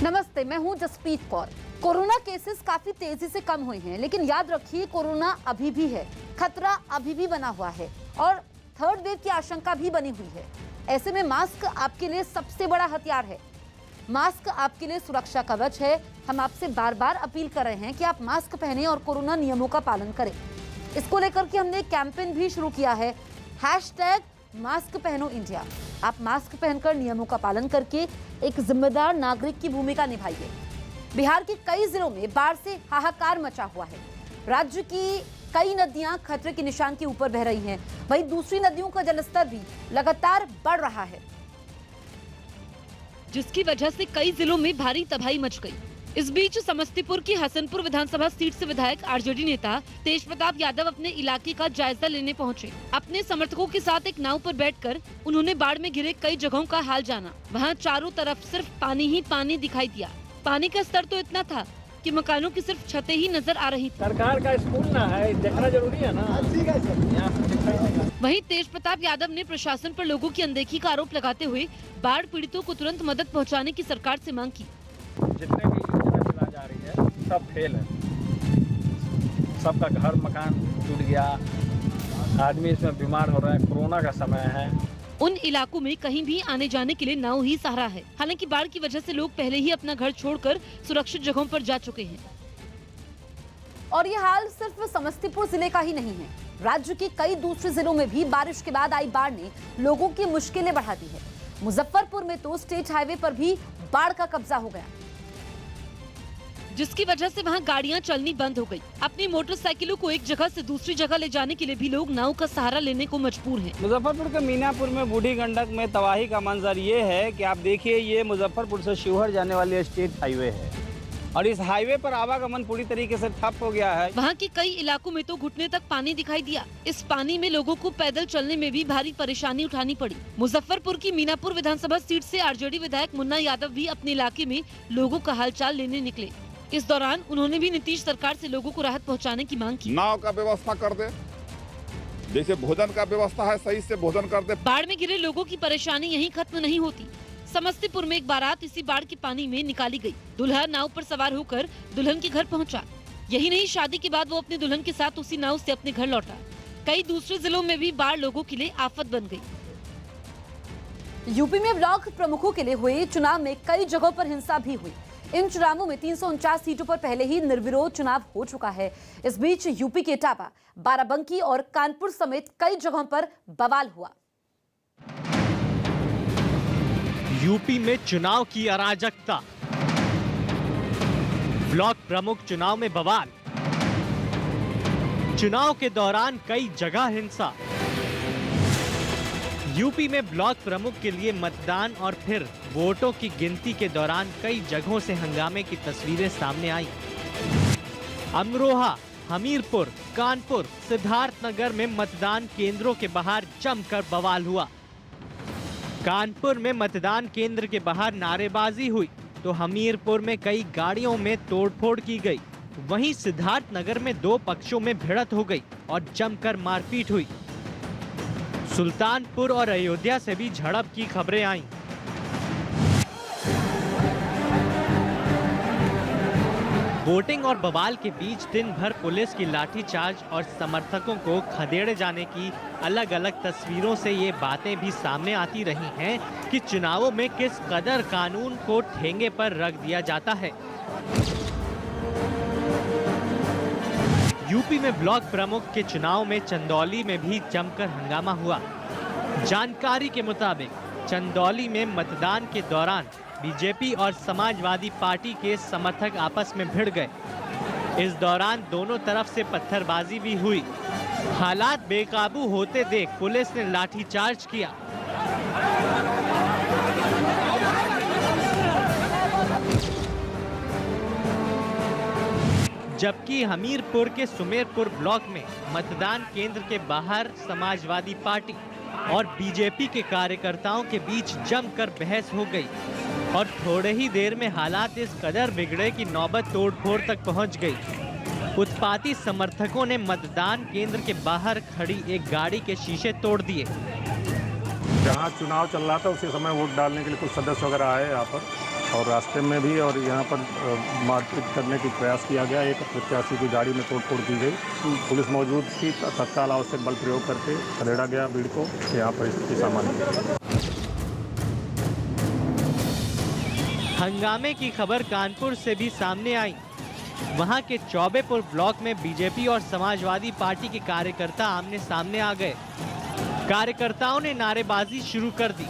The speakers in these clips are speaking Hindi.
नमस्ते, मैं हूं जसप्रीत कौर। कोरोना केसेस काफी तेजी से कम हुए हैं, लेकिन याद रखिए कोरोना अभी भी है, खतरा अभी भी बना हुआ है और थर्ड वेव की आशंका भी बनी हुई है। ऐसे में मास्क आपके लिए सबसे बड़ा हथियार है। मास्क आपके लिए सुरक्षा कवच है। हम आपसे बार बार अपील कर रहे हैं कि आप मास्क पहने और कोरोना नियमों का पालन करें। इसको लेकर के हमने एक कैंपेन भी शुरू किया है, #मास्क पहनो इंडिया। आप मास्क पहनकर नियमों का पालन करके एक जिम्मेदार नागरिक की भूमिका निभाइए। बिहार के कई जिलों में बाढ़ से हाहाकार मचा हुआ है। राज्य की कई नदियां खतरे के निशान के ऊपर बह रही हैं, वहीं दूसरी नदियों का जलस्तर भी लगातार बढ़ रहा है, जिसकी वजह से कई जिलों में भारी तबाही मच गई। इस बीच समस्तीपुर की हसनपुर विधानसभा सीट से विधायक आरजेडी नेता तेज प्रताप यादव अपने इलाके का जायजा लेने पहुंचे। अपने समर्थकों के साथ एक नाव पर बैठकर उन्होंने बाढ़ में घिरे कई जगहों का हाल जाना। वहां चारों तरफ सिर्फ पानी ही पानी दिखाई दिया। पानी का स्तर तो इतना था कि मकानों की सिर्फ छतें ही नजर आ रही थी। सरकार का स्कूल ना है, देखना जरूरी है ना। वहीं तेज प्रताप यादव ने प्रशासन पर लोगों की अनदेखी का आरोप लगाते हुए बाढ़ पीड़ितों को तुरंत मदद पहुँचाने की सरकार से मांग की। जितने भी योजना चला जा रही है सब फेल है। सबका घर मकान टूट गया, आदमी इसमें बीमार हो रहा है, कोरोना का समय है। उन इलाकों में कहीं भी आने जाने के लिए नाव ही सहारा है। हालांकि बाढ़ की वजह से लोग पहले ही अपना घर छोड़कर सुरक्षित जगहों पर जा चुके हैं। और ये हाल सिर्फ समस्तीपुर जिले का ही नहीं है। राज्य के कई दूसरे जिलों में भी बारिश के बाद आई बाढ़ ने लोगों की मुश्किलें बढ़ा दी है। मुजफ्फरपुर में तो स्टेट हाईवे पर भी बाढ़ का कब्जा हो गया, जिसकी वजह से वहां गाड़ियां चलनी बंद हो गई। अपनी मोटरसाइकिलों को एक जगह से दूसरी जगह ले जाने के लिए भी लोग नाव का सहारा लेने को मजबूर हैं। मुजफ्फरपुर के मीनापुर में बूढ़ी गंडक में तबाही का मंजर ये है कि आप देखिए, ये मुजफ्फरपुर से शिवहर जाने वाली स्टेट हाईवे है और इस हाईवे पर आवागमन पूरी तरीके से ठप हो गया है। वहाँ के कई इलाकों में तो घुटने तक पानी दिखाई दिया। इस पानी में लोगों को पैदल चलने में भी भारी परेशानी उठानी पड़ी। मुजफ्फरपुर की मीनापुर विधानसभा सीट से आरजेडी विधायक मुन्ना यादव भी अपने इलाके में लोगों का हालचाल लेने निकले। इस दौरान उन्होंने भी नीतीश सरकार से लोगों को राहत पहुंचाने की मांग की। नाव का व्यवस्था कर दे, जैसे भोजन का व्यवस्था है सही से भोजन कर दे। बाढ़ में घिरे लोगों की परेशानी यहीं खत्म नहीं होती। समस्तीपुर में एक बारात इसी बाढ़ के पानी में निकाली गई। दूल्हा नाव पर सवार होकर दुल्हन के घर पहुंचा। यही नहीं, शादी के बाद वो अपने दुल्हन के साथ उसी नाव से अपने घर लौटा। कई दूसरे जिलों में भी बाढ़ लोगों के लिए आफत बन गई। यूपी में ब्लॉक प्रमुखों के लिए हुए चुनाव में कई जगहों पर हिंसा भी हुई। इन चुनावों में 349 सीटों पर पहले ही निर्विरोध चुनाव हो चुका है। इस बीच यूपी के इटावा, बाराबंकी और कानपुर समेत कई जगहों पर बवाल हुआ। यूपी में चुनाव की अराजकता, ब्लॉक प्रमुख चुनाव में बवाल, चुनाव के दौरान कई जगह हिंसा। यूपी में ब्लॉक प्रमुख के लिए मतदान और फिर वोटों की गिनती के दौरान कई जगहों से हंगामे की तस्वीरें सामने आई। अमरोहा, हमीरपुर, कानपुर, सिद्धार्थनगर में मतदान केंद्रों के बाहर जमकर बवाल हुआ। कानपुर में मतदान केंद्र के बाहर नारेबाजी हुई तो हमीरपुर में कई गाड़ियों में तोड़फोड़ की गई। वहीं सिद्धार्थनगर में दो पक्षों में भिड़ंत हो गई और जमकर मारपीट हुई। सुल्तानपुर और अयोध्या से भी झड़प की खबरें आईं। वोटिंग और बवाल के बीच दिन भर पुलिस की लाठीचार्ज और समर्थकों को खदेड़े जाने की अलग अलग तस्वीरों से ये बातें भी सामने आती रही हैं कि चुनावों में किस कदर कानून को ठेंगे पर रख दिया जाता है। यूपी में ब्लॉक प्रमुख के चुनाव में चंदौली में भी जमकर हंगामा हुआ। जानकारी के मुताबिक चंदौली में मतदान के दौरान बीजेपी और समाजवादी पार्टी के समर्थक आपस में भिड़ गए। इस दौरान दोनों तरफ से पत्थरबाजी भी हुई। हालात बेकाबू होते देख पुलिस ने लाठीचार्ज किया। जबकि हमीरपुर के सुमेरपुर ब्लॉक में मतदान केंद्र के बाहर समाजवादी पार्टी और बीजेपी के कार्यकर्ताओं के बीच जमकर बहस हो गई और थोड़े ही देर में हालात इस कदर बिगड़े कि नौबत तोड़फोड़ तक पहुंच गई। उत्पाती समर्थकों ने मतदान केंद्र के बाहर खड़ी एक गाड़ी के शीशे तोड़ दिए। जहाँ चुनाव चल रहा था उसी समय वोट डालने के लिए कुछ सदस्य वगैरह आए यहाँ पर, और रास्ते में भी और यहाँ पर मारपीट करने की प्रयास किया गया। एक प्रत्याशी की गाड़ी में तोड़फोड़ की गई। पुलिस मौजूद थी, तत्काल आवश्यक बल प्रयोग करके खदेड़ा गया भीड़ को। यहाँ पर स्थिति सामान्य। हंगामे की खबर कानपुर से भी सामने आई। वहां के चौबेपुर ब्लॉक में बीजेपी और समाजवादी पार्टी के कार्यकर्ता आमने सामने आ गए। कार्यकर्ताओं ने नारेबाजी शुरू कर दी।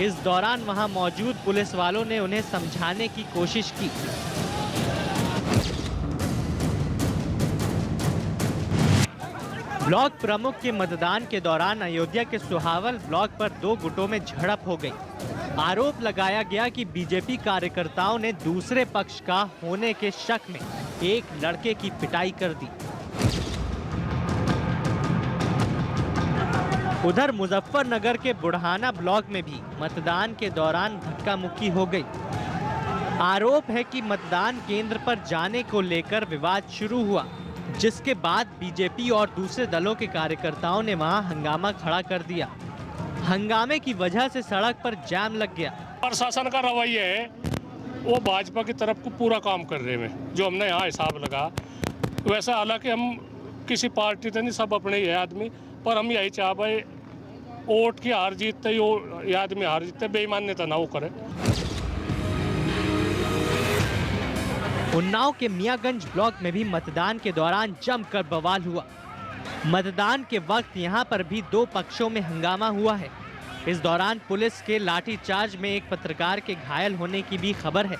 इस दौरान वहां मौजूद पुलिस वालों ने उन्हें समझाने की कोशिश की। ब्लॉक प्रमुख के मतदान के दौरान अयोध्या के सुहावल ब्लॉक पर 2 गुटों में झड़प हो गई। आरोप लगाया गया कि बीजेपी कार्यकर्ताओं ने दूसरे पक्ष का होने के शक में एक लड़के की पिटाई कर दी। उधर मुजफ्फरनगर के बुढ़ाना ब्लॉक में भी मतदान के दौरान धक्का मुक्की हो गई। आरोप है कि मतदान केंद्र पर जाने को लेकर विवाद शुरू हुआ, जिसके बाद बीजेपी और दूसरे दलों के कार्यकर्ताओं ने वहां हंगामा खड़ा कर दिया। हंगामे की वजह से सड़क पर जाम लग गया। प्रशासन का रवैया है वो भाजपा की तरफ को पूरा काम कर रहे हैं, जो हमने यहाँ हिसाब लगा। वैसा हालांकि हम किसी पार्टी से नहीं, सब अपने ही है आदमी, पर हम यही चाह भाई वोट की हार जीतते ही आदमी हार जीतते, बेईमान्यता ना वो करे। उन्नाव के मियागंज ब्लॉक में भी मतदान के दौरान जमकर बवाल हुआ। मतदान के वक्त यहां पर भी 2 पक्षों में हंगामा हुआ है। इस दौरान पुलिस के लाठीचार्ज में एक पत्रकार के घायल होने की भी खबर है।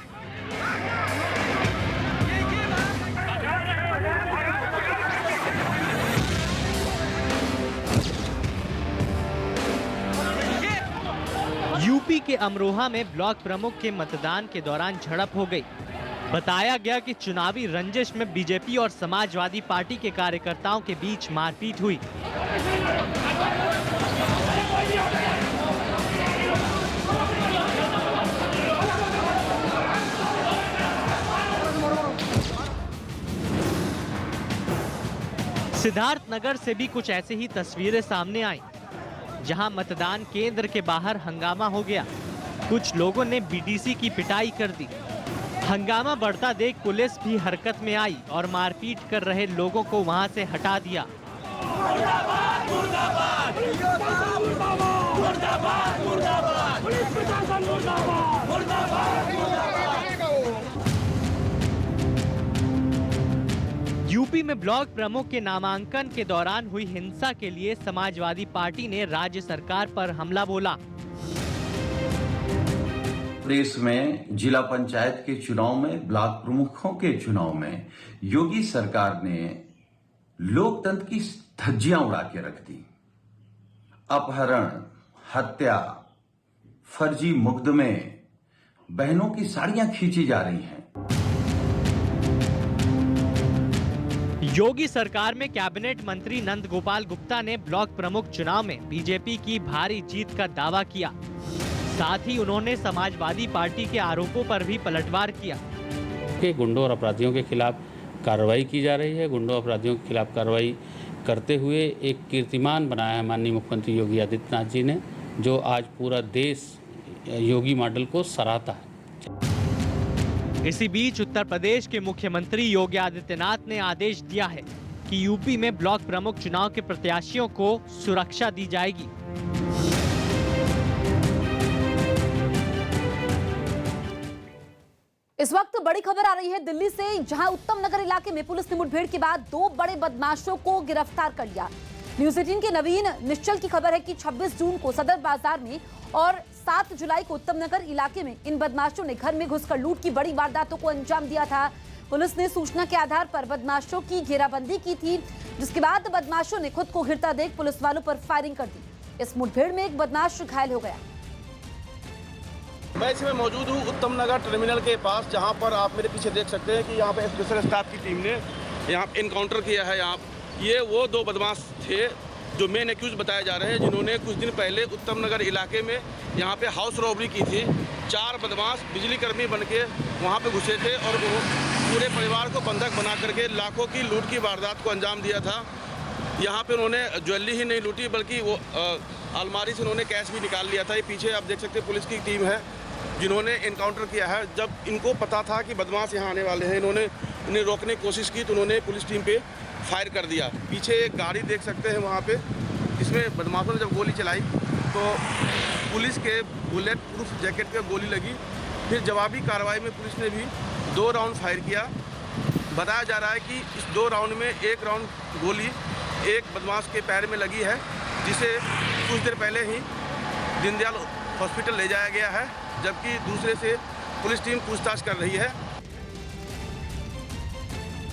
यूपी के अमरोहा में ब्लॉक प्रमुख के मतदान के दौरान झड़प हो गई। बताया गया कि चुनावी रंजिश में बीजेपी और समाजवादी पार्टी के कार्यकर्ताओं के बीच मारपीट हुई। सिद्धार्थनगर से भी कुछ ऐसे ही तस्वीरें सामने आई, जहां मतदान केंद्र के बाहर हंगामा हो गया। कुछ लोगों ने बीडीसी की पिटाई कर दी। हंगामा बढ़ता देख पुलिस भी हरकत में आई और मारपीट कर रहे लोगों को वहां से हटा दिया। यूपी में ब्लॉक प्रमुख के नामांकन के दौरान हुई हिंसा के लिए समाजवादी पार्टी ने राज्य सरकार पर हमला बोला। प्रदेश में जिला पंचायत के चुनाव में, ब्लॉक प्रमुखों के चुनाव में योगी सरकार ने लोकतंत्र की धज्जियां उड़ा के रख दी। अपहरण, हत्या, फर्जी मुकदमे, बहनों की साड़ियां खींची जा रही हैं। योगी सरकार में कैबिनेट मंत्री नंद गोपाल गुप्ता ने ब्लॉक प्रमुख चुनाव में बीजेपी की भारी जीत का दावा किया। साथ ही उन्होंने समाजवादी पार्टी के आरोपों पर भी पलटवार किया। के गुंडों और अपराधियों के खिलाफ कार्रवाई की जा रही है। गुंडों अपराधियों के खिलाफ कार्रवाई करते हुए एक कीर्तिमान बनाया है माननीय मुख्यमंत्री योगी आदित्यनाथ जी ने, जो आज पूरा देश योगी मॉडल को सराहता है। इसी बीच उत्तर प्रदेश के मुख्यमंत्री योगी आदित्यनाथ ने आदेश दिया है कि यूपी में ब्लॉक प्रमुख चुनाव के प्रत्याशियों को सुरक्षा दी जाएगी। इस वक्त बड़ी खबर आ रही है दिल्ली से, जहां उत्तम नगर इलाके में पुलिस ने मुठभेड़ के बाद 2 बड़े बदमाशों को गिरफ्तार कर लिया। न्यूज़ 18 के नवीन निश्चल की खबर है कि 26 जून को सदर बाजार में और 7 जुलाई को उत्तम नगर इलाके में इन बदमाशों ने घर में घुसकर लूट की बड़ी वारदातों को अंजाम दिया था। पुलिस ने सूचना के आधार पर बदमाशों की घेराबंदी की थी, जिसके बाद बदमाशों ने खुद को घिरता देख पुलिस वालों पर फायरिंग कर दी। इस मुठभेड़ में एक बदमाश घायल हो गया। मैं इसमें मौजूद हूँ उत्तम नगर टर्मिनल के पास, जहाँ पर आप मेरे पीछे देख सकते हैं कि यहाँ पे स्पेशल स्टाफ की टीम ने यहाँ इनकाउंटर किया है। यहाँ ये वो 2 बदमाश थे जो मेन एक्यूज बताए जा रहे हैं, जिन्होंने कुछ दिन पहले उत्तम नगर इलाके में यहाँ पे हाउस रॉबरी की थी। 4 बदमाश बिजली कर्मी बन के वहाँ पे घुसे थे और पूरे परिवार को बंधक बना करके लाखों की लूट की वारदात को अंजाम दिया था। यहाँ पे उन्होंने ज्वेलरी ही नहीं लूटी, बल्कि वो अलमारी से उन्होंने कैश भी निकाल लिया था। ये पीछे आप देख सकते हैं पुलिस की टीम है जिन्होंने इनकाउंटर किया है। जब इनको पता था कि बदमाश यहाँ आने वाले हैं, इन्होंने इन्हें रोकने की कोशिश की तो उन्होंने पुलिस टीम पे फायर कर दिया। पीछे एक गाड़ी देख सकते हैं वहाँ पे, इसमें बदमाशों ने जब गोली चलाई तो पुलिस के बुलेट प्रूफ जैकेट पे गोली लगी। फिर जवाबी कार्रवाई में पुलिस ने भी 2 राउंड फायर किया। बताया जा रहा है कि इस 2 राउंड में 1 राउंड गोली एक बदमाश के पैर में लगी है, जिसे कुछ देर पहले ही दीनदयाल हॉस्पिटल ले जाया गया है, जबकि दूसरे से पुलिस टीम पूछताछ कर रही है।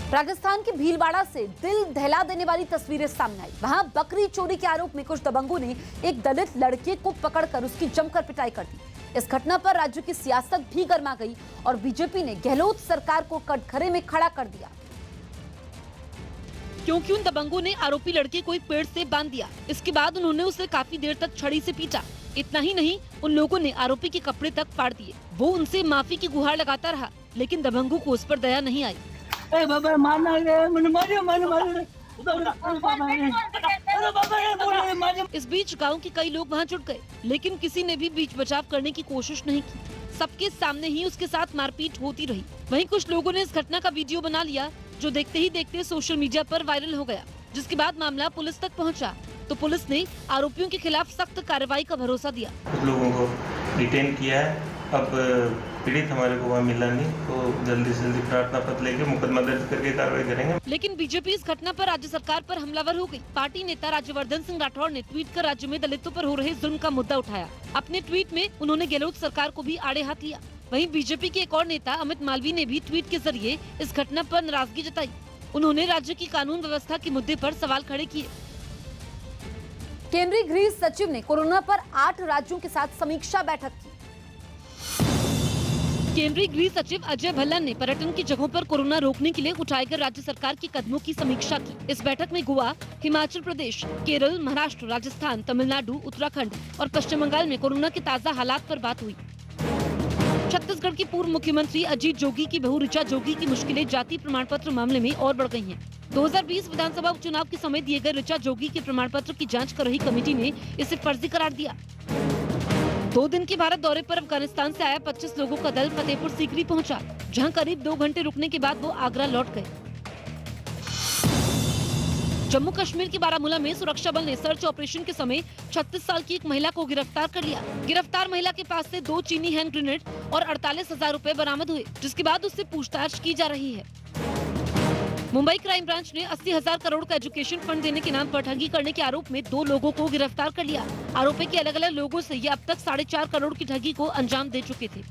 राजस्थान के भीलवाड़ा से दिल दहला देने वाली तस्वीरें सामने आई। वहां बकरी चोरी के आरोप में कुछ दबंगों ने एक दलित लड़के को पकड़कर उसकी जमकर पिटाई कर दी। इस घटना पर राज्य की सियासत भी गर्मा गई और बीजेपी ने गहलोत सरकार को कटघरे में खड़ा कर दिया, क्योंकि उन दबंगों ने आरोपी लड़के को एक पेड़ से बांध दिया। इसके बाद उन्होंने उसे काफी देर तक छड़ी से पीटा। इतना ही नहीं, उन लोगों ने आरोपी के कपड़े तक फाड़ दिए। वो उनसे माफी की गुहार लगाता रहा, लेकिन दबंगों को उस पर दया नहीं आई। इस बीच गांव के कई लोग वहां जुट गए, लेकिन किसी ने भी बीच बचाव करने की कोशिश नहीं की। सबके सामने ही उसके साथ मारपीट होती रही। वहीं कुछ लोगों ने इस घटना का वीडियो बना लिया, जो देखते ही देखते सोशल मीडिया पर वायरल हो गया, जिसके बाद मामला पुलिस तक पहुंचा, तो पुलिस ने आरोपियों के खिलाफ सख्त कार्रवाई का भरोसा दिया। कुछ लोगों को डिटेन किया है। अब पीड़ित हमारे को वहाँ मिला नहीं, तो जल्दी से जल्दी प्रार्थना पत्र लेके मुकदमा दर्ज करके कार्रवाई करेंगे। लेकिन बीजेपी इस घटना पर राज्य सरकार पर हमलावर हो गई। पार्टी नेता राज्यवर्धन सिंह राठौड़ ने ट्वीट कर राज्य में दलितों पर हो रहे जुल्म का मुद्दा उठाया। अपने ट्वीट में उन्होंने गहलोत सरकार को भी आड़े हाथ लिया। वहीं बीजेपी के एक और नेता अमित मालवीय ने भी ट्वीट के जरिए इस घटना पर नाराजगी जताई। उन्होंने राज्य की कानून व्यवस्था के मुद्दे पर सवाल खड़े किए। केंद्रीय गृह सचिव ने कोरोना पर 8 राज्यों के साथ समीक्षा बैठक की। केंद्रीय गृह सचिव अजय भल्ला ने पर्यटन की जगहों पर कोरोना रोकने के लिए उठाए गए राज्य सरकार के कदमों की समीक्षा की। इस बैठक में गोवा, हिमाचल प्रदेश, केरल, महाराष्ट्र, राजस्थान, तमिलनाडु, उत्तराखंड और पश्चिम बंगाल में कोरोना के ताज़ा हालात पर बात हुई। छत्तीसगढ़ के पूर्व मुख्यमंत्री अजीत जोगी की बहू ऋचा जोगी की मुश्किलें जाति प्रमाण पत्र मामले में और बढ़ गई हैं। 2020 विधानसभा उपचुनाव के समय दिए गए ऋचा जोगी के प्रमाण पत्र की जांच कर रही कमेटी ने इसे फर्जी करार दिया। 2 दिन के भारत दौरे पर अफगानिस्तान से आया 25 लोगों का दल फतेहपुर सीकरी पहुंचा, जहां करीब 2 घंटे रुकने के बाद वो आगरा लौट गए। जम्मू कश्मीर के बारामूला में सुरक्षा बल ने सर्च ऑपरेशन के समय 36 साल की एक महिला को गिरफ्तार कर लिया। गिरफ्तार महिला के पास से 2 चीनी हैंड ग्रेनेड और 48,000 रुपए बरामद हुए, जिसके बाद उससे पूछताछ की जा रही है। मुंबई क्राइम ब्रांच ने 80,000 करोड़ का एजुकेशन फंड देने के नाम पर ठगी करने के आरोप में 2 लोगों को गिरफ्तार कर लिया। आरोपी के अलग अलग लोगों से ये अब तक 4.5 करोड़ की ठगी को अंजाम दे चुके थे।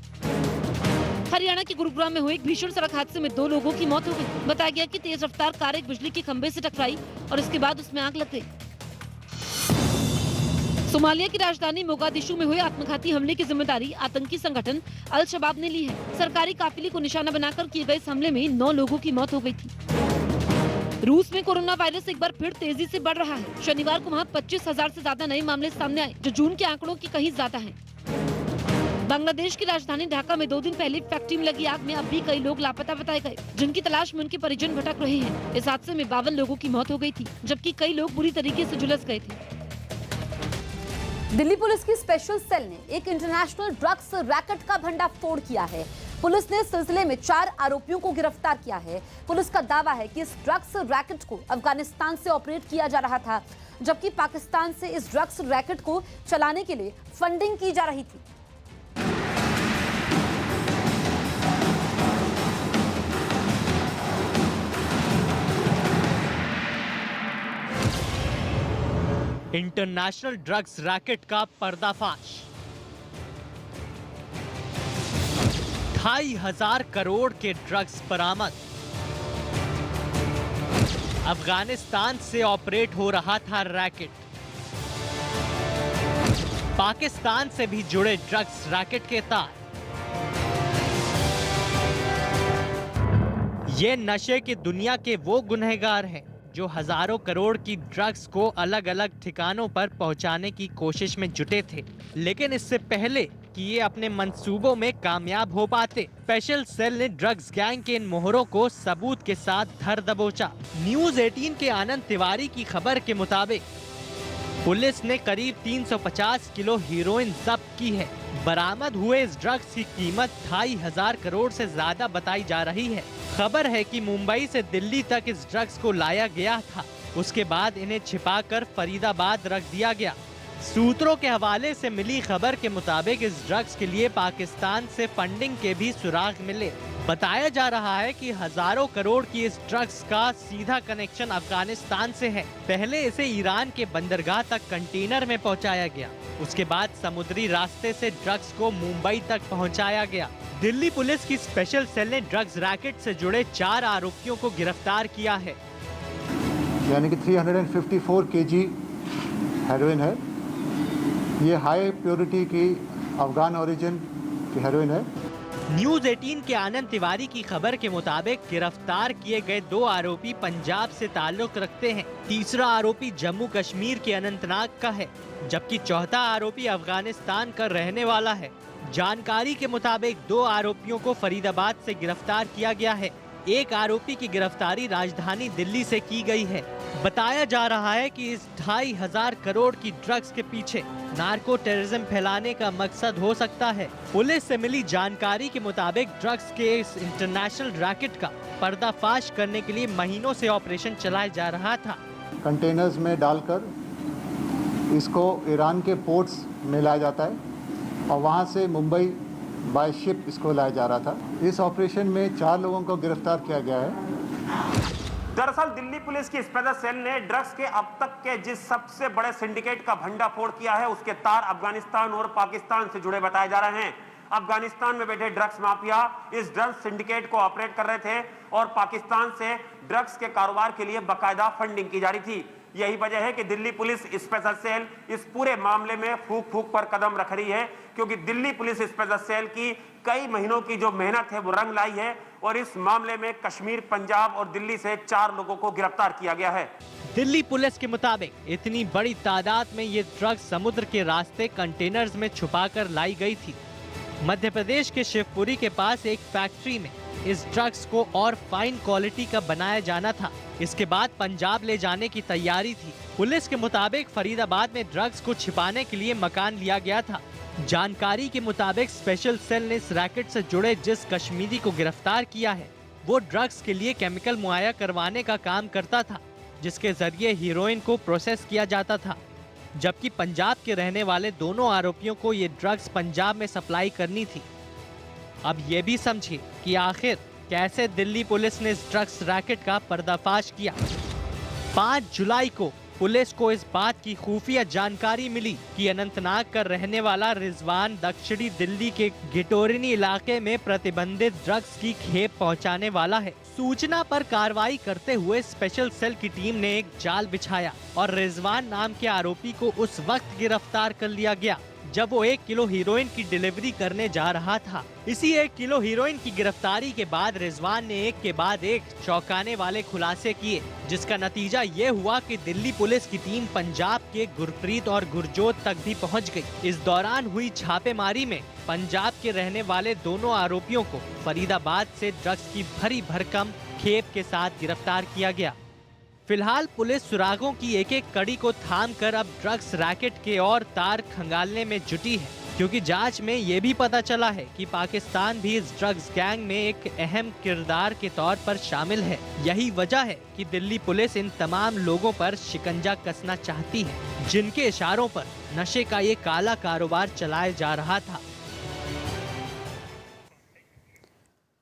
हरियाणा के गुरुग्राम में हुए एक भीषण सड़क हादसे में 2 लोगों की मौत हो गई। बताया गया कि तेज रफ्तार कार एक बिजली के खंभे से टकराई और इसके बाद उसमें आग लग गई। सोमालिया की राजधानी मोगादिशु में हुए आत्मघाती हमले की जिम्मेदारी आतंकी संगठन अल शबाब ने ली है। सरकारी काफिले को निशाना बनाकर किए गए इस हमले में 9 लोगों की मौत हो गई थी। रूस में कोरोना वायरस एक बार फिर तेजी से बढ़ रहा है। शनिवार को वहाँ 25,000 से ज्यादा नए मामले सामने आए, जो जून के आंकड़ों की कहीं ज्यादा हैं। बांग्लादेश की राजधानी ढाका में 2 दिन पहले फैक्ट्री में लगी आग में अब भी कई लोग लापता बताए गए, जिनकी तलाश में उनके परिजन भटक रहे हैं। इस हादसे में 52 लोगों की मौत हो गई थी, जबकि कई लोग बुरी तरीके से झुलस गए थे। दिल्ली पुलिस की स्पेशल सेल ने एक इंटरनेशनल ड्रग्स रैकेट का भंडाफोड़ किया है। पुलिस ने इस सिलसिले में 4 आरोपियों को गिरफ्तार किया है। पुलिस का दावा है कि इस ड्रग्स रैकेट को अफगानिस्तान से ऑपरेट किया जा रहा था, जबकि पाकिस्तान से इस ड्रग्स रैकेट को चलाने के लिए फंडिंग की जा रही थी। इंटरनेशनल ड्रग्स रैकेट का पर्दाफाश। 2,500 करोड़ के ड्रग्स बरामद। अफगानिस्तान से ऑपरेट हो रहा था रैकेट। पाकिस्तान से भी जुड़े ड्रग्स रैकेट के तार। ये नशे की दुनिया के वो गुनहगार हैं जो हजारों करोड़ की ड्रग्स को अलग अलग ठिकानों पर पहुंचाने की कोशिश में जुटे थे, लेकिन इससे पहले कि ये अपने मंसूबों में कामयाब हो पाते, स्पेशल सेल ने ड्रग्स गैंग के इन मोहरों को सबूत के साथ धर दबोचा। न्यूज़ 18 के आनंद तिवारी की खबर के मुताबिक पुलिस ने करीब 350 किलो हीरोइन जब्त की है। बरामद हुए इस ड्रग्स की कीमत 2,500 करोड़ से ज्यादा बताई जा रही है। खबर है कि मुंबई से दिल्ली तक इस ड्रग्स को लाया गया था, उसके बाद इन्हें छिपाकर फरीदाबाद रख दिया गया। सूत्रों के हवाले से मिली खबर के मुताबिक इस ड्रग्स के लिए पाकिस्तान से फंडिंग के भी सुराग मिले। बताया जा रहा है कि हजारों करोड़ की इस ड्रग्स का सीधा कनेक्शन अफगानिस्तान से है। पहले इसे ईरान के बंदरगाह तक कंटेनर में पहुंचाया गया, उसके बाद समुद्री रास्ते से ड्रग्स को मुंबई तक पहुंचाया गया। दिल्ली पुलिस की स्पेशल सेल ने ड्रग्स रैकेट से जुड़े 4 आरोपियों को गिरफ्तार किया है। यानी कि 354 केजी हेरोइन है। ये हाई प्योरिटी की अफगान ओरिजिन की हेरोइन है। न्यूज 18 के आनंद तिवारी की खबर के मुताबिक गिरफ्तार किए गए 2 आरोपी पंजाब से ताल्लुक रखते हैं। तीसरा आरोपी जम्मू कश्मीर के अनंतनाग का है, जबकि चौथा आरोपी अफगानिस्तान का रहने वाला है। जानकारी के मुताबिक 2 आरोपियों को फरीदाबाद से गिरफ्तार किया गया है। एक आरोपी की गिरफ्तारी राजधानी दिल्ली से की गई है। बताया जा रहा है कि इस 2,500 करोड़ की ड्रग्स के पीछे नार्को टेररिज्म फैलाने का मकसद हो सकता है। पुलिस से मिली जानकारी के मुताबिक ड्रग्स के इस इंटरनेशनल रैकेट का पर्दाफाश करने के लिए महीनों से ऑपरेशन चलाया जा रहा था। कंटेनर्स में डालकर इसको ईरान के पोर्ट्स में लाया जाता है और वहाँ से मुंबई बाय शिप इसको लाया जा रहा था। इस ऑपरेशन में 4 लोगों को गिरफ्तार किया गया है। दरअसल दिल्ली पुलिस की स्पेशल सेल ने ड्रग्स के अब तक के जिस सबसे बड़े सिंडिकेट का भंडाफोड़ किया है, उसके तार अफगानिस्तान और पाकिस्तान से जुड़े बताए जा रहे हैं। अफगानिस्तान में बैठे ड्रग्स माफिया इस ड्रग्स सिंडिकेट को ऑपरेट कर रहे थे और पाकिस्तान से ड्रग्स के कारोबार के लिए बाकायदा फंडिंग की जा रही थी। यही वजह है कि दिल्ली पुलिस स्पेशल सेल इस पूरे मामले में फूक फूक पर कदम रख रही है, क्योंकि दिल्ली पुलिस स्पेशल सेल की कई महीनों की जो मेहनत है वो रंग लाई है और इस मामले में कश्मीर, पंजाब और दिल्ली से 4 लोगों को गिरफ्तार किया गया है। दिल्ली पुलिस के मुताबिक इतनी बड़ी तादाद में ये ड्रग्स समुद्र के रास्ते कंटेनर्स में छुपाकर लाई गई थी। मध्य प्रदेश के शिवपुरी के पास एक फैक्ट्री में इस ड्रग्स को और फाइन क्वालिटी का बनाया जाना था। इसके बाद पंजाब ले जाने की तैयारी थी। पुलिस के मुताबिक फरीदाबाद में ड्रग्स को छिपाने के लिए मकान लिया गया था। जानकारी के मुताबिक स्पेशल सेल ने इस रैकेट से जुड़े जिस कश्मीरी को गिरफ्तार किया है, वो ड्रग्स के लिए केमिकल मुहैया करवाने का काम करता था, जिसके जरिए हीरोइन को प्रोसेस किया जाता था। जबकि पंजाब के रहने वाले दोनों आरोपियों को ये ड्रग्स पंजाब में सप्लाई करनी थी। अब ये भी समझिए कि आखिर कैसे दिल्ली पुलिस ने इस ड्रग्स रैकेट का पर्दाफाश किया। 5 जुलाई को पुलिस को इस बात की खुफिया जानकारी मिली कि अनंतनाग का रहने वाला रिजवान दक्षिणी दिल्ली के गिटोरिनी इलाके में प्रतिबंधित ड्रग्स की खेप पहुंचाने वाला है। सूचना पर कार्रवाई करते हुए स्पेशल सेल की टीम ने एक जाल बिछाया और रिजवान नाम के आरोपी को उस वक्त गिरफ्तार कर लिया गया जब वो 1 किलो हीरोइन की डिलीवरी करने जा रहा था। इसी 1 किलो हीरोइन की गिरफ्तारी के बाद रिजवान ने एक के बाद एक चौंकाने वाले खुलासे किए, जिसका नतीजा ये हुआ कि दिल्ली पुलिस की टीम पंजाब के गुरप्रीत और गुरजोत तक भी पहुंच गई। इस दौरान हुई छापेमारी में पंजाब के रहने वाले दोनों आरोपियों को फरीदाबाद से ड्रग्स की भरी भरकम खेप के साथ गिरफ्तार किया गया। फिलहाल पुलिस सुरागों की एक एक कड़ी को थामकर अब ड्रग्स रैकेट के और तार खंगालने में जुटी है, क्योंकि जांच में ये भी पता चला है कि पाकिस्तान भी इस ड्रग्स गैंग में एक अहम किरदार के तौर पर शामिल है। यही वजह है कि दिल्ली पुलिस इन तमाम लोगों पर शिकंजा कसना चाहती है, जिनके इशारों पर नशे का ये काला कारोबार चलाया जा रहा था।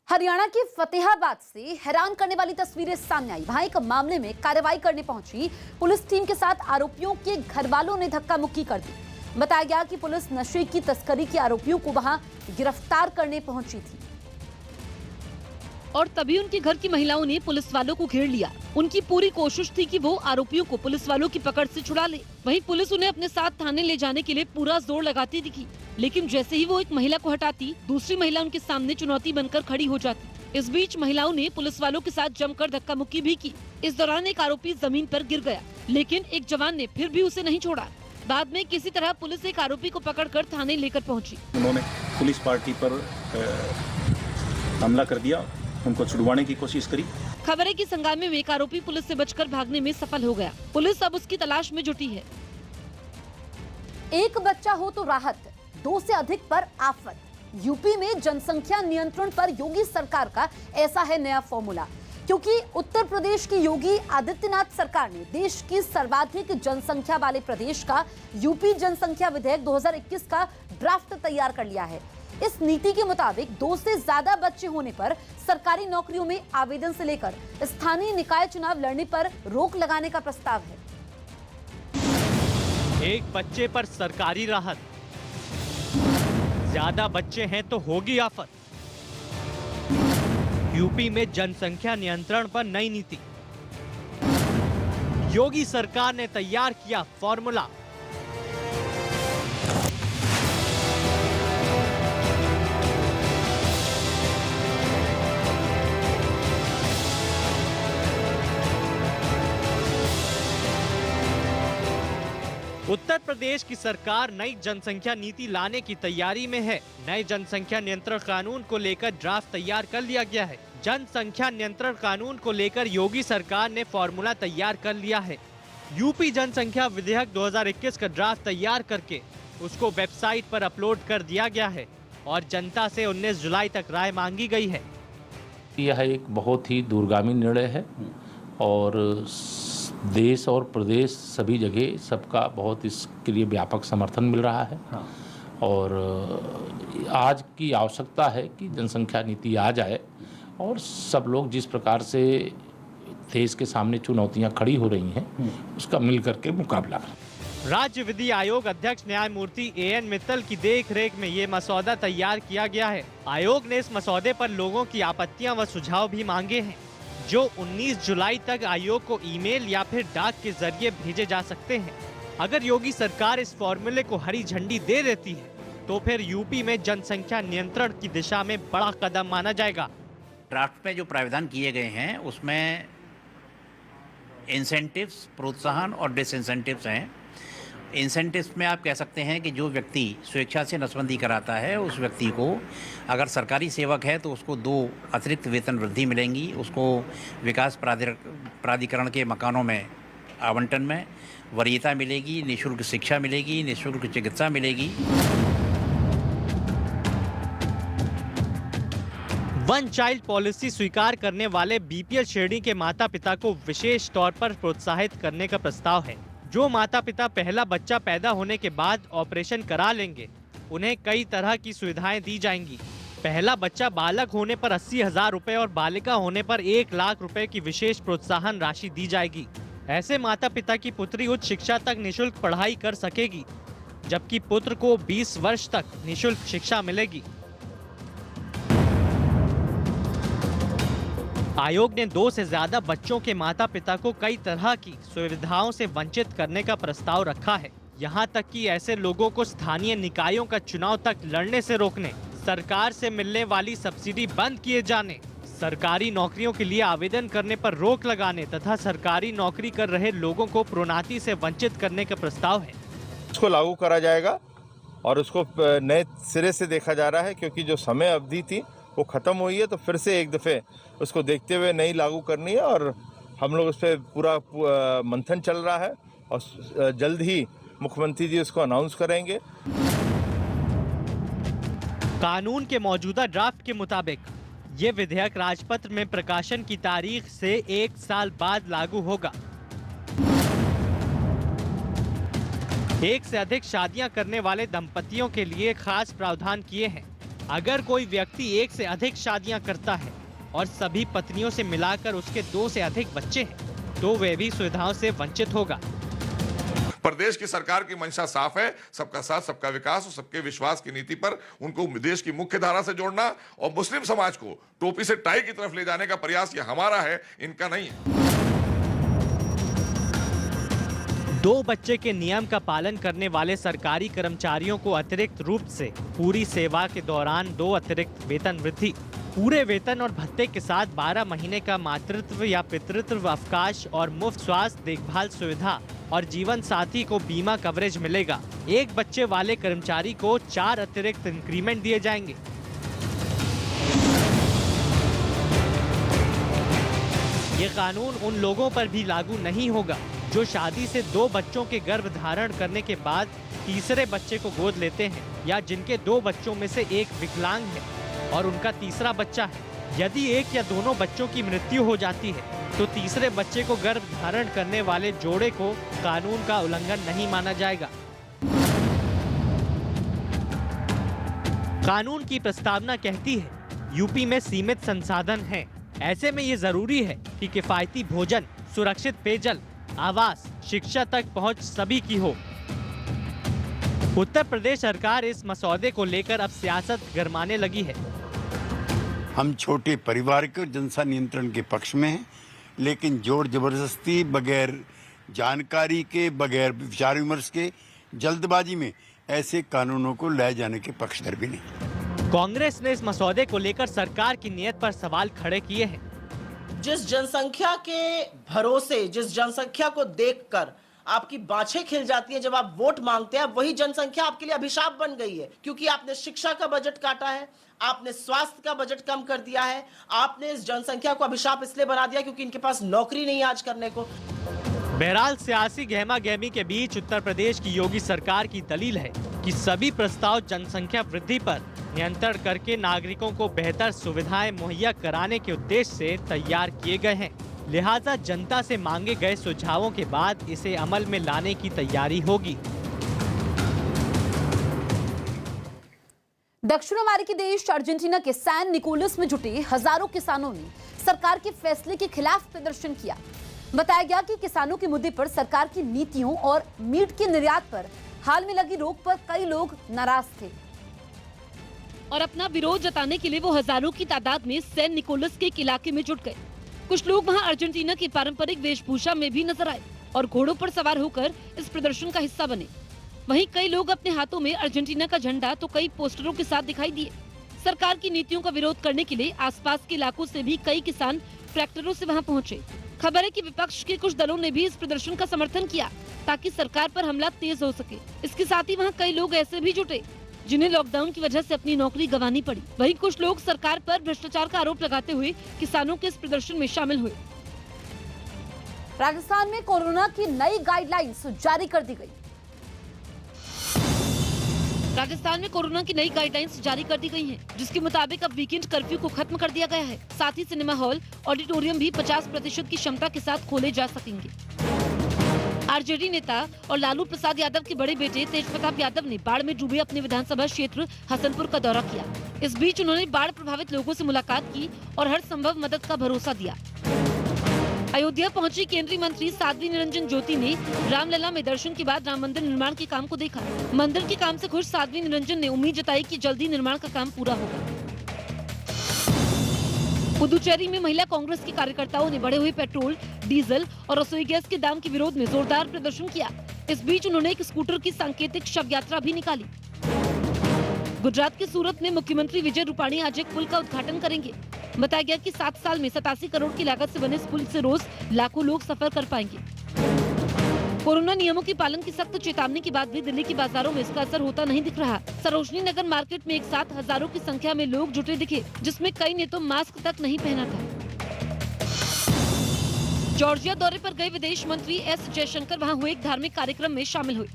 हरियाणा के फतेहाबाद से हैरान करने वाली तस्वीरें सामने आई। वहां एक मामले में कार्रवाई करने पहुंची पुलिस टीम के साथ आरोपियों के घर वालों ने धक्का मुक्की कर दी। बताया गया कि पुलिस नशे की तस्करी के आरोपियों को वहां गिरफ्तार करने पहुंची थी और तभी उनके घर की महिलाओं ने पुलिस वालों को घेर लिया। उनकी पूरी कोशिश थी कि वो आरोपियों को पुलिस वालों की पकड़ से छुड़ा ले। वहीं पुलिस उन्हें अपने साथ थाने ले जाने के लिए पूरा जोर लगाती दिखी, लेकिन जैसे ही वो एक महिला को हटाती, दूसरी महिला उनके सामने चुनौती बनकर खड़ी हो जाती। इस बीच महिलाओं ने पुलिस वालों के साथ जमकर धक्का मुक्की भी की। इस दौरान एक आरोपी जमीन पर गिर गया, लेकिन एक जवान ने फिर भी उसे नहीं छोड़ा। बाद में किसी तरह पुलिस एक आरोपी को पकड़कर थाने लेकर पहुंची। उन्होंने पुलिस पार्टी पर हमला कर दिया, उनको छुड़वाने की कोशिश करी। खबर है कि इस हंगामे में एक आरोपी पुलिस से बचकर भागने में सफल हो गया। पुलिस अब उसकी तलाश में जुटी है। एक बच्चा हो तो राहत, 2 से अधिक पर आफत। यूपी में जनसंख्या नियंत्रण पर योगी सरकार का ऐसा है नया फॉर्मूला, क्योंकि उत्तर प्रदेश की योगी आदित्यनाथ सरकार ने देश की सर्वाधिक जनसंख्या वाले प्रदेश का यूपी जनसंख्या विधेयक 2021 का ड्राफ्ट तैयार कर लिया है। इस नीति के मुताबिक 2 से ज्यादा बच्चे होने पर सरकारी नौकरियों में आवेदन से लेकर स्थानीय निकाय चुनाव लड़ने पर रोक लगाने का प्रस्ताव है। एक बच्चे पर सरकारी राहत, ज्यादा बच्चे हैं तो होगी आफत। यूपी में जनसंख्या नियंत्रण पर नई नीति, योगी सरकार ने तैयार किया फॉर्मूला। उत्तर प्रदेश की सरकार नई जनसंख्या नीति लाने की तैयारी में है। नए जनसंख्या नियंत्रण कानून को लेकर ड्राफ्ट तैयार कर लिया गया है। जनसंख्या नियंत्रण कानून को लेकर योगी सरकार ने फॉर्मूला तैयार कर लिया है। यूपी जनसंख्या विधेयक 2021 का ड्राफ्ट तैयार करके उसको वेबसाइट पर अपलोड कर दिया गया है और जनता से 19 जुलाई तक राय मांगी गई है। यह एक बहुत ही दूरगामी निर्णय है और देश और प्रदेश सभी जगह सबका बहुत इसके लिए व्यापक समर्थन मिल रहा है। और आज की आवश्यकता है कि जनसंख्या नीति आ जाए और सब लोग जिस प्रकार से देश के सामने चुनौतियां खड़ी हो रही हैं उसका मिल करके मुकाबला करें। राज्य विधि आयोग अध्यक्ष न्यायमूर्ति AN मित्तल की देखरेख में ये मसौदा तैयार किया गया है। आयोग ने इस मसौदे पर लोगों की आपत्तियां व सुझाव भी मांगे हैं, जो 19 जुलाई तक आयोग को ईमेल या फिर डाक के जरिए भेजे जा सकते हैं। अगर योगी सरकार इस फॉर्मूले को हरी झंडी दे देती है तो फिर यूपी में जनसंख्या नियंत्रण की दिशा में बड़ा कदम माना जाएगा। ड्राफ्ट में जो प्रावधान किए गए हैं उसमें इंसेंटिव्स, प्रोत्साहन और डिसइंसेंटिव्स हैं। इंसेंटिव्स में आप कह सकते हैं कि जो व्यक्ति स्वेच्छा से नसबंदी कराता है उस व्यक्ति को, अगर सरकारी सेवक है तो उसको 2 अतिरिक्त वेतन वृद्धि मिलेंगी, उसको विकास प्राधिकरण के मकानों में आवंटन में वरीयता मिलेगी, निःशुल्क शिक्षा मिलेगी, निःशुल्क चिकित्सा मिलेगी। वन चाइल्ड पॉलिसी स्वीकार करने वाले BPL श्रेणी के माता पिता को विशेष तौर पर प्रोत्साहित करने का प्रस्ताव है। जो माता पिता पहला बच्चा पैदा होने के बाद ऑपरेशन करा लेंगे उन्हें कई तरह की सुविधाएं दी जाएंगी। पहला बच्चा बालक होने पर 80,000 रुपए और बालिका होने पर 1 लाख रुपए की विशेष प्रोत्साहन राशि दी जाएगी। ऐसे माता पिता की पुत्री उच्च शिक्षा तक निःशुल्क पढ़ाई कर सकेगी, जबकि पुत्र को 20 वर्ष तक निःशुल्क शिक्षा मिलेगी। आयोग ने 2 से ज्यादा बच्चों के माता पिता को कई तरह की सुविधाओं से वंचित करने का प्रस्ताव रखा है। यहाँ तक कि ऐसे लोगों को स्थानीय निकायों का चुनाव तक लड़ने से रोकने, सरकार से मिलने वाली सब्सिडी बंद किए जाने, सरकारी नौकरियों के लिए आवेदन करने पर रोक लगाने तथा सरकारी नौकरी कर रहे लोगों को प्रोन्नति से वंचित करने का प्रस्ताव है। इसको लागू करा जाएगा और उसको नए सिरे से देखा जा रहा है, क्योंकि जो समय अवधि थी वो ख़त्म हुई है, तो फिर से एक दफ़े उसको देखते हुए नई लागू करनी है और हम लोग उस पर पूरा मंथन चल रहा है और जल्द ही मुख्यमंत्री जी उसको अनाउंस करेंगे। कानून के मौजूदा ड्राफ्ट के मुताबिक ये विधेयक राजपत्र में प्रकाशन की तारीख से 1 साल बाद लागू होगा। 1 से अधिक शादियां करने वाले दंपतियों के लिए खास प्रावधान किए हैं। अगर कोई व्यक्ति 1 से अधिक शादियां करता है और सभी पत्नियों से मिलाकर उसके 2 से अधिक बच्चे हैं तो वे भी सुविधाओं से वंचित होगा। प्रदेश की सरकार की मंशा साफ है, सबका साथ सबका विकास और सबके विश्वास की नीति पर उनको देश की मुख्य धारा से जोड़ना और मुस्लिम समाज को टोपी से टाई की तरफ ले जाने का प्रयास ये हमारा है, इनका नहीं है। 2 बच्चे के नियम का पालन करने वाले सरकारी कर्मचारियों को अतिरिक्त रूप से पूरी सेवा के दौरान 2 अतिरिक्त वेतन वृद्धि, पूरे वेतन और भत्ते के साथ 12 महीने का मातृत्व या पितृत्व अवकाश और मुफ्त स्वास्थ्य देखभाल सुविधा और जीवन साथी को बीमा कवरेज मिलेगा। 1 बच्चे वाले कर्मचारी को 4 अतिरिक्त इंक्रीमेंट दिए जाएंगे। ये कानून उन लोगों पर भी लागू नहीं होगा जो शादी से 2 बच्चों के गर्भ धारण करने के बाद तीसरे बच्चे को गोद लेते हैं या जिनके 2 बच्चों में से एक विकलांग है और उनका तीसरा बच्चा है, यदि एक या दोनों बच्चों की मृत्यु हो जाती है तो तीसरे बच्चे को गर्भ धारण करने वाले जोड़े को कानून का उल्लंघन नहीं माना जाएगा। कानून की प्रस्तावना कहती है यूपी में सीमित संसाधन हैं। ऐसे में ये जरूरी है कि किफायती भोजन, सुरक्षित पेयजल, आवास, शिक्षा तक पहुंच सभी की हो। उत्तर प्रदेश सरकार इस मसौदे को लेकर अब सियासत गरमाने लगी है। हम छोटे परिवार के जनता नियंत्रण के पक्ष में हैं, लेकिन जोर जबरदस्ती, बगैर जानकारी के, बगैर विचार विमर्श के, जल्दबाजी में ऐसे कानूनों को लाए जाने के पक्षधर भी नहीं। कांग्रेस ने इस मसौदे को लेकर सरकार की नीयत पर सवाल खड़े किए हैं। जिस जनसंख्या के भरोसे, जिस जनसंख्या को देखकर आपकी बाछें खिल जाती हैं जब आप वोट मांगते हैं, वही जनसंख्या आपके लिए अभिशाप बन गई है, क्योंकि आपने शिक्षा का बजट काटा है, आपने स्वास्थ्य का बजट कम कर दिया है, आपने इस जनसंख्या को अभिशाप इसलिए बना दिया क्योंकि इनके पास नौकरी नहीं है आज करने को। बहरहाल सियासी गहमा गहमी के बीच उत्तर प्रदेश की योगी सरकार की दलील है कि सभी प्रस्ताव जनसंख्या वृद्धि पर नियंत्रण करके नागरिकों को बेहतर सुविधाएं मुहैया कराने के उद्देश्य से तैयार किए गए हैं। लिहाजा जनता से मांगे गए सुझावों के बाद इसे अमल में लाने की तैयारी होगी। दक्षिण अमेरिकी देश अर्जेंटीना के सैन निकोलस में जुटे हजारों किसानों ने सरकार के फैसले के खिलाफ प्रदर्शन किया। बताया गया कि किसानों के मुद्दे पर सरकार की नीतियों और मीट के निर्यात पर हाल में लगी रोक पर कई लोग नाराज थे और अपना विरोध जताने के लिए वो हजारों की तादाद में सैन निकोलस के एक इलाके में जुट गए। कुछ लोग वहां अर्जेंटीना की पारंपरिक वेशभूषा में भी नजर आए और घोड़ों पर सवार होकर इस प्रदर्शन का हिस्सा बने। वहीं कई लोग अपने हाथों में अर्जेंटीना का झंडा तो कई पोस्टरों के साथ दिखाई दिए। सरकार की नीतियों का विरोध करने के लिए आसपास के इलाकों से भी कई किसान ट्रैक्टरों से वहां पहुंचे। खबर है कि विपक्ष के कुछ दलों ने भी इस प्रदर्शन का समर्थन किया ताकि सरकार पर हमला तेज हो सके। इसके साथ ही वहाँ कई लोग ऐसे भी जुटे जिन्हें लॉकडाउन की वजह से अपनी नौकरी गंवानी पड़ी। वहीं कुछ लोग सरकार पर भ्रष्टाचार का आरोप लगाते हुए किसानों के इस प्रदर्शन में शामिल हुए। राजस्थान में कोरोना की नई गाइडलाइंस जारी कर दी गई। राजस्थान में कोरोना की नई गाइडलाइंस जारी कर दी गई हैं, जिसके मुताबिक अब वीकेंड कर्फ्यू को खत्म कर दिया गया है। साथ ही सिनेमा हॉल, ऑडिटोरियम भी 50% की क्षमता के साथ खोले जा सकेंगे। आरजेडी नेता और लालू प्रसाद यादव के बड़े बेटे तेज प्रताप यादव ने बाढ़ में डूबे अपने विधानसभा क्षेत्र हसनपुर का दौरा किया। इस बीच उन्होंने बाढ़ प्रभावित लोगों से मुलाकात की और हर संभव मदद का भरोसा दिया। अयोध्या पहुंची केंद्रीय मंत्री साध्वी निरंजन ज्योति ने रामलला में दर्शन के बाद राम मंदिर निर्माण के काम को देखा। मंदिर के काम से खुश साध्वी निरंजन ने उम्मीद जताई कि जल्दी निर्माण का काम पूरा होगा। पुदुचेरी में महिला कांग्रेस के कार्यकर्ताओं ने बढ़े हुए पेट्रोल, डीजल और रसोई गैस के दाम के विरोध में जोरदार प्रदर्शन किया। इस बीच उन्होंने एक स्कूटर की सांकेतिक शव यात्रा भी निकाली। गुजरात के सूरत में मुख्यमंत्री विजय रूपाणी आज एक पुल का उद्घाटन करेंगे। बताया गया कि 7 साल में 87 करोड़ की लागत से बने इस पुल से रोज लाखों लोग सफर कर पाएंगे। कोरोना नियमों के पालन की सख्त चेतावनी के बाद भी दिल्ली के बाजारों में इसका असर होता नहीं दिख रहा। सरोजनी नगर मार्केट में एक साथ हजारों की संख्या में लोग जुटे दिखे, जिसमें कई ने तो मास्क तक नहीं पहना था। जॉर्जिया दौरे पर गए विदेश मंत्री एस जयशंकर वहां हुए एक धार्मिक कार्यक्रम में शामिल हुए।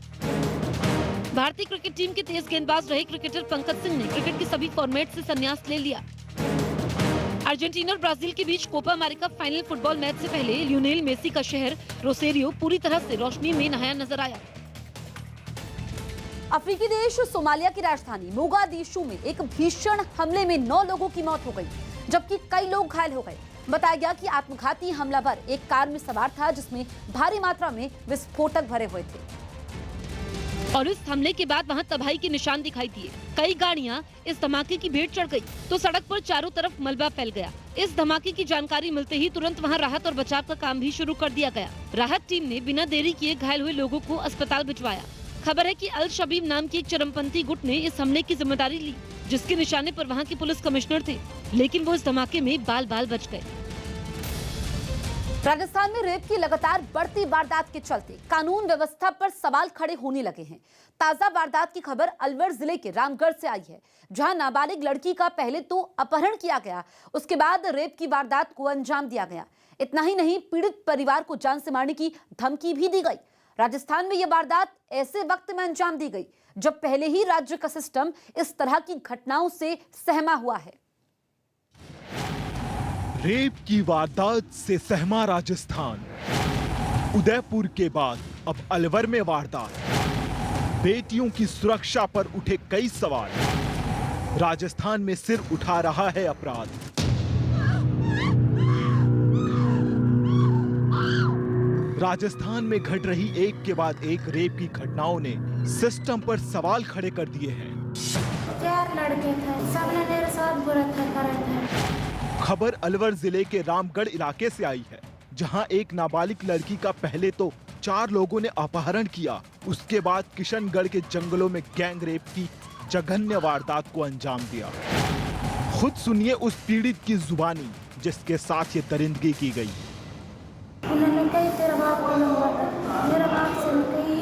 भारतीय क्रिकेट टीम के तेज गेंदबाज रहे क्रिकेटर पंकज सिंह ने क्रिकेट के सभी फॉर्मेट से संन्यास ले लिया। अर्जेंटीना और ब्राजील के बीच Copa America final football match से पहले लियोनेल मेसी का शहर रोसेरियो पूरी तरह से रोशनी में नहाया नजर आया। अफ्रीकी देश सोमालिया की राजधानी मोगादिशु में एक भीषण हमले में 9 लोगों की मौत हो गई, जबकि कई लोग घायल हो गए। बताया गया कि आत्मघाती हमलावर एक कार में सवार था, जिसमें भारी मात्रा में विस्फोटक भरे हुए थे और इस हमले के बाद वहां तबाही के निशान दिखाई दिए। कई गाड़ियां इस धमाके की भेंट चढ़ गई तो सड़क पर चारों तरफ मलबा फैल गया। इस धमाके की जानकारी मिलते ही तुरंत वहां राहत और बचाव का काम भी शुरू कर दिया गया। राहत टीम ने बिना देरी किए घायल हुए लोगों को अस्पताल भिजवाया। खबर है कि अल शबीब नाम की एक चरमपंथी गुट ने इस हमले की जिम्मेदारी ली, जिसके निशाने पर वहाँ के पुलिस कमिश्नर थे, लेकिन वो इस धमाके में बाल बाल बच गए। राजस्थान में रेप की लगातार बढ़ती वारदात के चलते कानून व्यवस्था पर सवाल खड़े होने लगे हैं। ताजा वारदात की खबर अलवर जिले के रामगढ़ से आई है, जहां नाबालिग लड़की का पहले तो अपहरण किया गया, उसके बाद रेप की वारदात को अंजाम दिया गया। इतना ही नहीं, पीड़ित परिवार को जान से मारने की धमकी भी दी गई। राजस्थान में यह वारदात ऐसे वक्त में अंजाम दी गई जब पहले ही राज्य का सिस्टम इस तरह की घटनाओं से सहमा हुआ है। रेप की वारदात से सहमा राजस्थान। उदयपुर के बाद अब अलवर में वारदात। बेटियों की सुरक्षा पर उठे कई सवाल। राजस्थान में सिर उठा रहा है अपराध। राजस्थान में घट रही एक के बाद एक रेप की घटनाओं ने सिस्टम पर सवाल खड़े कर दिए हैं। 4 लड़के थे, सबने मेरे साथ बुरा करा था। खबर अलवर जिले के रामगढ़ इलाके से आई है, जहां एक नाबालिग लड़की का पहले तो 4 लोगों ने अपहरण किया, उसके बाद किशनगढ़ के जंगलों में गैंग रेप की जघन्य वारदात को अंजाम दिया। खुद सुनिए उस पीड़ित की जुबानी जिसके साथ ये दरिंदगी की गई। उन्होंने कही तेरा बाप बोला हुआ था, मेरा बाप से कही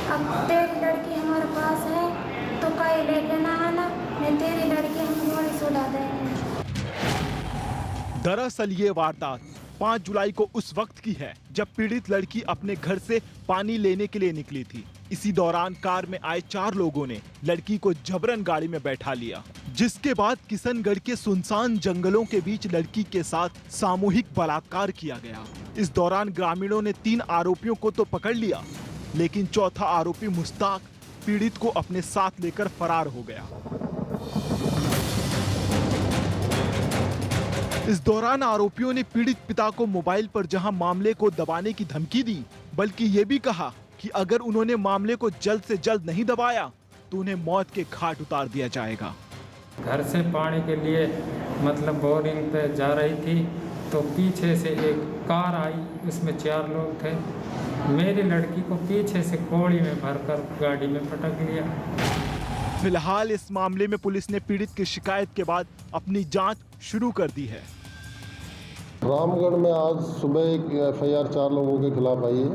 अब तेरी लड़की हमारे पास है तो कहीं लेके ना आना, नहीं तेरी लड़की हम गोली से उड़ा देंगे। दरअसल ये वारदात 5 जुलाई को उस वक्त की है जब पीड़ित लड़की अपने घर से पानी लेने के लिए निकली थी। इसी दौरान कार में आए 4 लोगों ने लड़की को जबरन गाड़ी में बैठा लिया, जिसके बाद किशनगढ़ के सुनसान जंगलों के बीच लड़की के साथ सामूहिक बलात्कार किया गया। इस दौरान ग्रामीणों ने 3 आरोपियों को तो पकड़ लिया, लेकिन चौथा आरोपी मुश्ताक पीड़ित को अपने साथ लेकर फरार हो गया। इस दौरान आरोपियों ने पीड़ित पिता को मोबाइल पर जहां मामले को दबाने की धमकी दी, बल्कि ये भी कहा कि अगर उन्होंने मामले को जल्द से जल्द नहीं दबाया तो उन्हें मौत के घाट उतार दिया जाएगा। घर से पानी के लिए मतलब बोरिंग पे जा रही थी तो पीछे से एक कार आई, उसमें 4 लोग थे। मेरी लड़की को पीछे से कोड़ी में भरकर गाड़ी में पटक लिया। फिलहाल इस मामले में पुलिस ने पीड़ित की शिकायत के बाद अपनी जांच शुरू कर दी है। रामगढ़ में आज सुबह एक FIR 4 लोगों के खिलाफ आई है,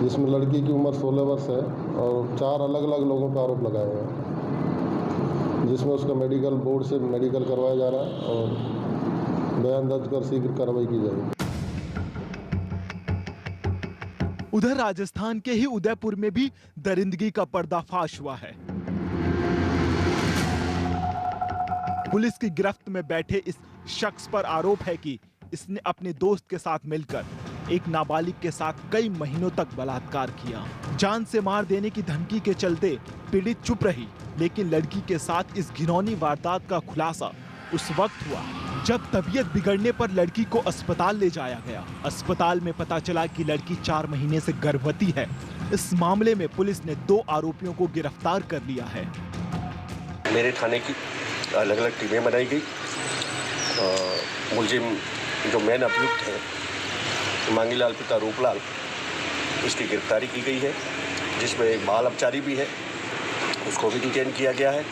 जिसमें लड़की की उम्र 16 वर्ष है और 4 अलग अलग लोगों पर आरोप लगाए हुए हैं, जिसमें उसका मेडिकल बोर्ड से मेडिकल करवाया जा रहा है और बयान दर्ज कर शीघ्र कार्रवाई की जाएगी। उधर राजस्थान के ही उदयपुर में भी दरिंदगी का पर्दाफाश हुआ है। पुलिस की गिरफ्त में बैठे इस शख्स पर आरोप है कि इसने अपने दोस्त के साथ मिलकर एक नाबालिग के साथ कई महीनों तक बलात्कार किया। जान से मार देने की धमकी के चलते पीड़ित चुप रही, लेकिन लड़की के साथ इस घिनौनी वारदात का खुलासा उस वक्त हुआ जब तबीयत बिगड़ने पर लड़की को अस्पताल ले जाया गया। अस्पताल में पता चला कि लड़की 4 महीने से गर्भवती है। इस मामले में पुलिस ने 2 आरोपियों को गिरफ्तार कर लिया है। मेरे थाने की अलग अलग टीमें बनाई गई। मुलजिम जो मेन अभियुक्त है मांगीलाल पिता रूपलाल, इसकी गिरफ्तारी की गई है, जिसमें एक बाल अपचारी भी है, उसको भी डिटेन किया गया है।